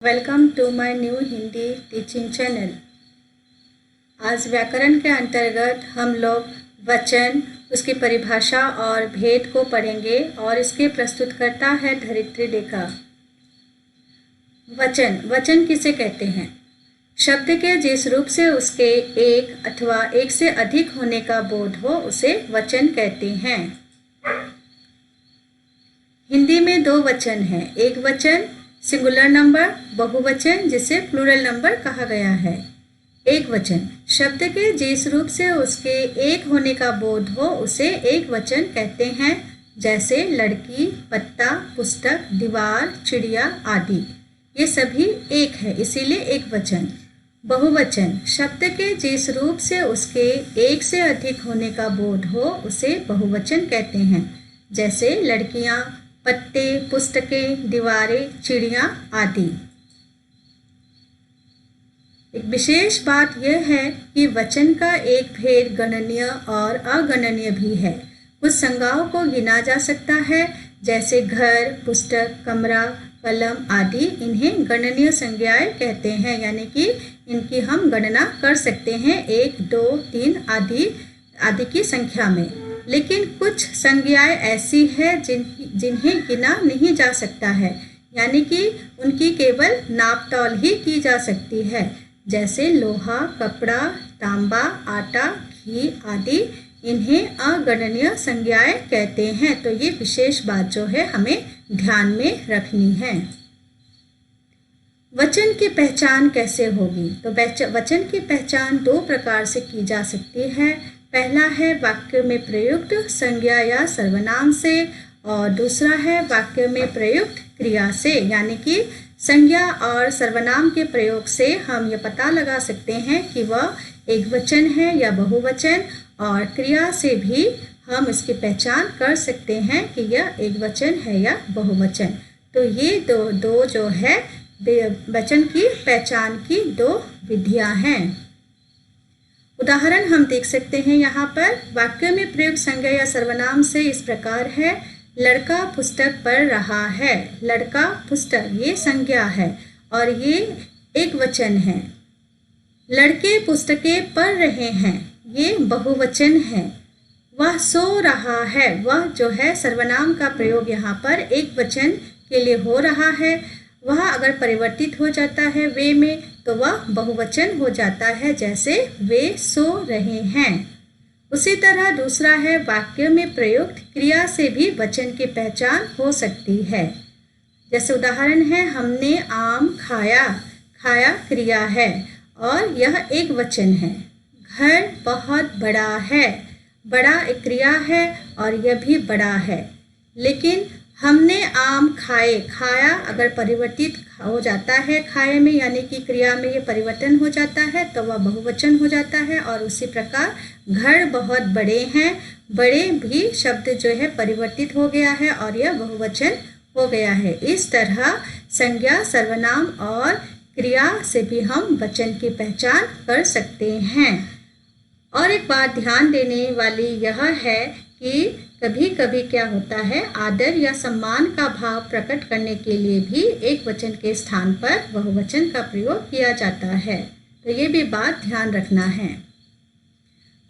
Welcome to my new Hindi teaching channel. आज व्याकरण के अंतर्गत हम लोग वचन, उसकी परिभाषा और भेद को पढ़ेंगे और इसके प्रस्तुतकर्ता है धरित्री लेखा। वचन किसे कहते हैं? शब्द के जिस रूप से उसके एक अथवा एक से अधिक होने का बोध हो उसे वचन कहते हैं। हिंदी में दो वचन हैं, एक वचन सिंगुलर नंबर, बहुवचन जिसे प्लूरल नंबर कहा गया है। एक वचन शब्द के जिस रूप से उसके एक होने का बोध हो उसे एक वचन कहते हैं, जैसे लड़की, पत्ता, पुस्तक, दीवार, चिड़िया आदि। ये सभी एक है, इसीलिए एक वचन। बहुवचन शब्द के जिस रूप से उसके एक से अधिक होने का बोध हो उसे बहुवचन कहते हैं, जैसे लड़कियां, पत्ते, पुस्तकें, दीवारें, चिड़िया आदि। एक विशेष बात यह है कि वचन का एक भेद गणनीय और अगणनीय भी है। कुछ संज्ञाओं को गिना जा सकता है, जैसे घर, पुस्तक, कमरा, कलम आदि। इन्हें गणनीय संज्ञाएं कहते हैं, यानी कि इनकी हम गणना कर सकते हैं 1, 2, 3 आदि की संख्या में। लेकिन कुछ संज्ञाएं ऐसी है जिन्हें गिना नहीं जा सकता है, यानी कि उनकी केवल नापतोल ही की जा सकती है, जैसे लोहा, कपड़ा, तांबा, आटा, घी आदि। इन्हें अगणनीय संज्ञाएं कहते हैं। तो ये विशेष बात जो है हमें ध्यान में रखनी है। वचन की पहचान कैसे होगी? तो वचन की पहचान दो प्रकार से की जा सकती है। पहला है वाक्य में प्रयुक्त संज्ञा या सर्वनाम से, और दूसरा है वाक्य में प्रयुक्त क्रिया से। यानी कि संज्ञा और सर्वनाम के प्रयोग से हम ये पता लगा सकते हैं कि वह एक वचन है या बहुवचन, और क्रिया से भी हम इसकी पहचान कर सकते हैं कि यह एक वचन है या बहुवचन। तो ये दो जो है वचन की पहचान की दो विधियां हैं। उदाहरण हम देख सकते हैं यहाँ पर। वाक्य में प्रयुक्त संज्ञा या सर्वनाम से इस प्रकार है, लड़का पुस्तक पढ़ रहा है। लड़का पुस्तक ये संज्ञा है और ये एक वचन है। लड़के पुस्तकें पढ़ रहे हैं, ये बहुवचन है। वह सो रहा है, वह जो है सर्वनाम का प्रयोग यहाँ पर एक वचन के लिए हो रहा है। वह अगर परिवर्तित हो जाता है वे में तो वह बहुवचन हो जाता है, जैसे वे सो रहे हैं। उसी तरह दूसरा है वाक्य में प्रयुक्त क्रिया से भी वचन की पहचान हो सकती है। जैसे उदाहरण है, हमने आम खाया। खाया क्रिया है और यह एक वचन है। घर बहुत बड़ा है। बड़ा एक क्रिया है और यह भी बड़ा है। लेकिन हमने आम खाए, खाया अगर परिवर्तित हो जाता है खाए में, यानी कि क्रिया में ये परिवर्तन हो जाता है तो वह बहुवचन हो जाता है। और उसी प्रकार घर बहुत बड़े हैं, बड़े भी शब्द जो है परिवर्तित हो गया है और यह बहुवचन हो गया है। इस तरह संज्ञा, सर्वनाम और क्रिया से भी हम वचन की पहचान कर सकते हैं। और एक बात ध्यान देने वाली यह है कि कभी कभी क्या होता है, आदर या सम्मान का भाव प्रकट करने के लिए भी एक वचन के स्थान पर बहुवचन का प्रयोग किया जाता है। तो ये भी बात ध्यान रखना है।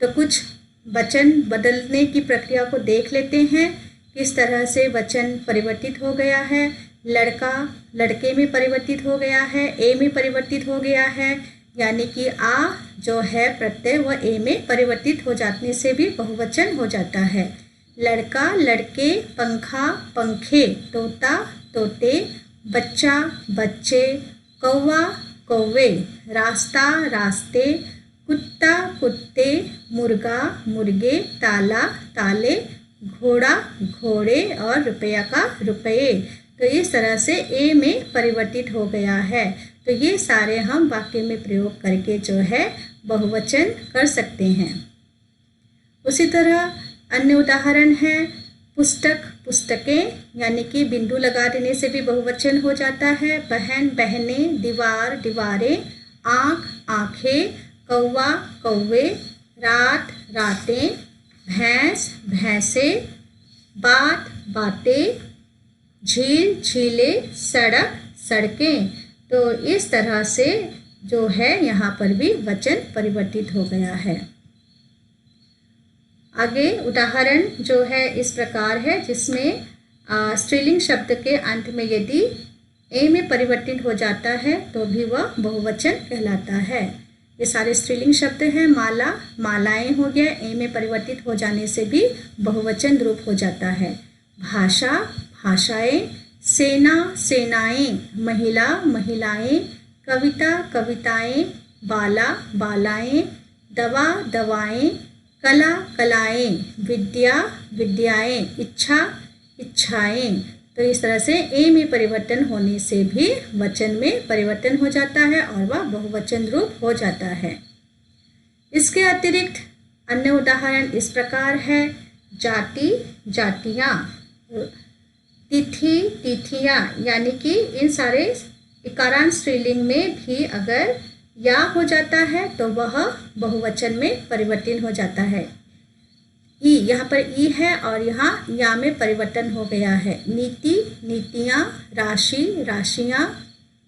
तो कुछ वचन बदलने की प्रक्रिया को देख लेते हैं, किस तरह से वचन परिवर्तित हो गया है। लड़का लड़के में परिवर्तित हो गया है, ए में परिवर्तित हो गया है, यानी कि आ जो है प्रत्यय वह ए में परिवर्तित हो जाने से भी बहुवचन हो जाता है। लड़का, लड़के, पंखा, पंखे, तोता, तोते, बच्चा, बच्चे, कौवा, कौवे, रास्ता, रास्ते, कुत्ता, कुत्ते, मुर्गा, मुर्गे, ताला, ताले, घोड़ा, घोड़े और रुपया का रुपये। तो इस तरह से ए में परिवर्तित हो गया है। तो ये सारे हम वाक्य में प्रयोग करके जो है बहुवचन कर सकते हैं। उसी तरह अन्य उदाहरण है, पुस्तक, पुस्तकें, यानी कि बिंदु लगा देने से भी बहुवचन हो जाता है। बहन, बहनें, दीवार, दीवारें, आँख, आँखें, कौवा, कौवे, रात, रातें, भैंस, भैंसें, बात, बातें, झील, झीलें, सड़क, सड़कें। तो इस तरह से जो है यहाँ पर भी वचन परिवर्तित हो गया है। आगे उदाहरण जो है इस प्रकार है, जिसमें स्त्रीलिंग शब्द के अंत में यदि ए में परिवर्तित हो जाता है तो भी वह बहुवचन कहलाता है। ये सारे स्त्रीलिंग शब्द हैं। माला, मालाएं हो गया, ए में परिवर्तित हो जाने से भी बहुवचन रूप हो जाता है। भाषा, भाषाएं, सेना, सेनाएं, महिला, महिलाएं, कविता, कविताएं, बाला, बालाएं, दवा, दवाएं, कला, कलाएं, विद्या, विद्याएं, इच्छा, इच्छाएं। तो इस तरह से ए में परिवर्तन होने से भी वचन में परिवर्तन हो जाता है और वह बहुवचन रूप हो जाता है। इसके अतिरिक्त अन्य उदाहरण इस प्रकार है। जाति, जातियाँ, तिथि, तिथियाँ, यानी कि इन सारे इकारांत स्त्रीलिंग में भी अगर या हो जाता है तो वह बहुवचन में परिवर्तित हो जाता है। ई, यहाँ पर ई है और यहाँ या में परिवर्तन हो गया है। नीति, नीतियाँ, राशि, राशियाँ,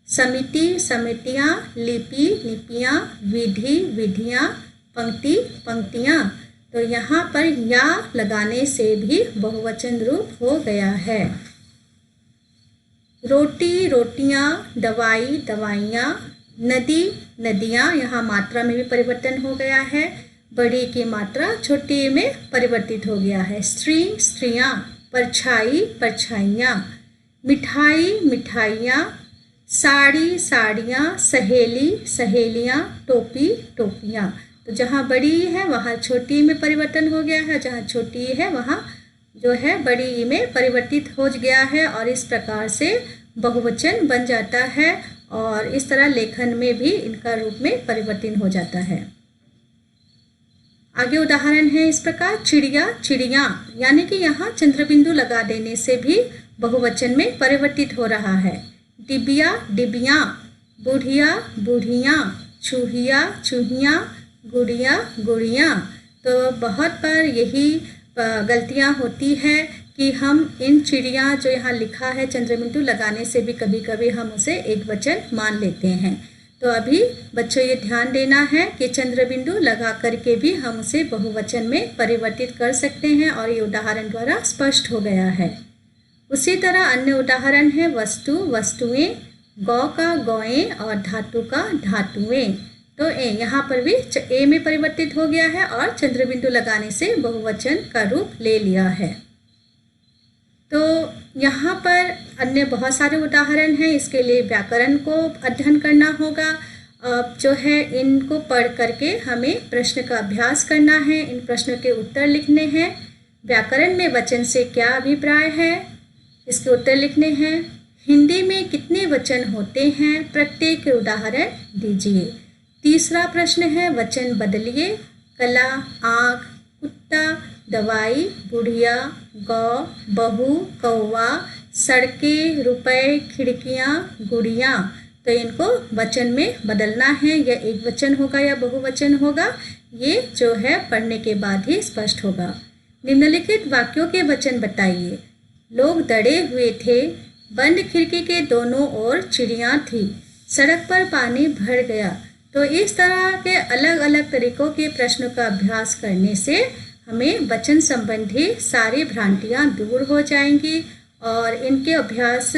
समिति, समितियाँ, लिपि, लिपियाँ, विधि, विधियाँ, पंक्ति, पंक्तियाँ। तो यहाँ पर या लगाने से भी बहुवचन रूप हो गया है। रोटी, रोटियाँ, दवाई, दवाइयाँ, नदी, नदियाँ, यहाँ मात्रा में भी परिवर्तन हो गया है। बड़ी की मात्रा छोटी में परिवर्तित हो गया है। स्त्री, स्त्रियाँ, परछाई, परछाइयाँ, मिठाई, मिठाइयाँ, साड़ी, साड़ियाँ, सहेली, सहेलियाँ, टोपी, टोपियाँ। तो जहाँ बड़ी है वहाँ छोटी में परिवर्तन हो गया है, जहाँ छोटी है वहाँ जो है बड़ी में परिवर्तित हो गया है और इस प्रकार से बहुवचन बन जाता है और इस तरह लेखन में भी इनका रूप में परिवर्तन हो जाता है। आगे उदाहरण है इस प्रकार। चिड़िया, चिड़ियाँ, यानी कि यहाँ चंद्रबिंदु लगा देने से भी बहुवचन में परिवर्तित हो रहा है। डिबिया, डिबियाँ, बुढ़िया, बुढ़ियाँ, चूहिया, चूहियाँ, गुड़िया, गुड़ियाँ। तो बहुत बार यही गलतियाँ होती है कि हम इन चिड़िया जो यहाँ लिखा है चंद्रबिंदु लगाने से भी कभी कभी हम उसे एक वचन मान लेते हैं। तो अभी बच्चों ये ध्यान देना है कि चंद्रबिंदु लगा करके भी हम उसे बहुवचन में परिवर्तित कर सकते हैं और ये उदाहरण द्वारा स्पष्ट हो गया है। उसी तरह अन्य उदाहरण है वस्तु, वस्तुएं, गौ का गौएं और धातु का धातुएं। तो ए यहाँ पर भी ए में परिवर्तित हो गया है और चंद्रबिंदु लगाने से बहुवचन का रूप ले लिया है। तो यहाँ पर अन्य बहुत सारे उदाहरण हैं। इसके लिए व्याकरण को अध्ययन करना होगा। जो है इनको पढ़ करके हमें प्रश्न का अभ्यास करना है, इन प्रश्नों के उत्तर लिखने हैं। व्याकरण में वचन से क्या अभिप्राय है, इसके उत्तर लिखने हैं। हिंदी में कितने वचन होते हैं, प्रत्येक के उदाहरण दीजिए। तीसरा प्रश्न है वचन बदलिए। कला, आँख, कुत्ता, दवाई, बुढ़िया, गौ, बहू, कौवा, सड़कें, रुपए, खिड़कियाँ, गुड़ियाँ। तो इनको वचन में बदलना है, या एक वचन होगा या बहुवचन होगा, ये जो है पढ़ने के बाद ही स्पष्ट होगा। निम्नलिखित वाक्यों के वचन बताइए। लोग दड़े हुए थे, बंद खिड़की के दोनों ओर चिड़ियाँ थी, सड़क पर पानी भर गया। तो इस तरह के अलग अलग तरीकों के प्रश्नों का अभ्यास करने से हमें वचन संबंधी सारी भ्रांतियाँ दूर हो जाएंगी और इनके अभ्यास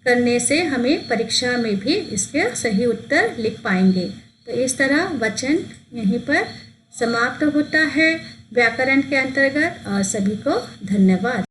करने से हमें परीक्षा में भी इसके सही उत्तर लिख पाएंगे। तो इस तरह वचन यहीं पर समाप्त होता है व्याकरण के अंतर्गत। और सभी को धन्यवाद।